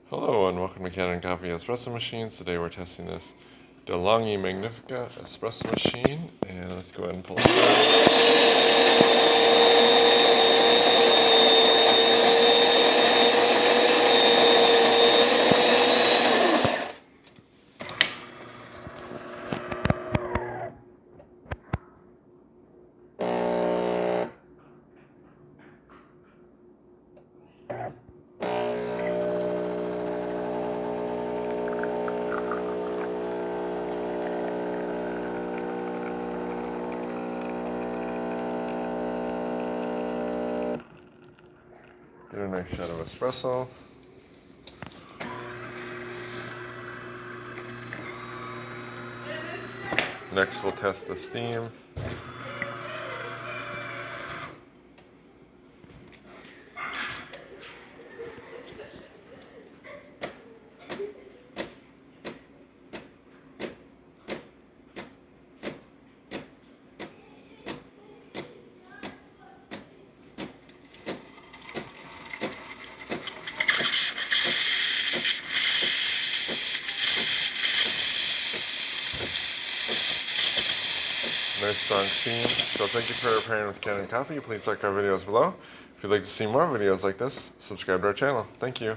Hello and welcome to Kanen Coffee Espresso machines. Today we're testing this DeLonghi Magnifica espresso machine, and let's go ahead and pull it out. Get a nice shot of espresso. Next we'll test the steam. Nice strong steam. So thank you for pairing with Kanen Coffee. Please like our videos below. If you'd like to see more videos like this, subscribe to our channel. Thank you.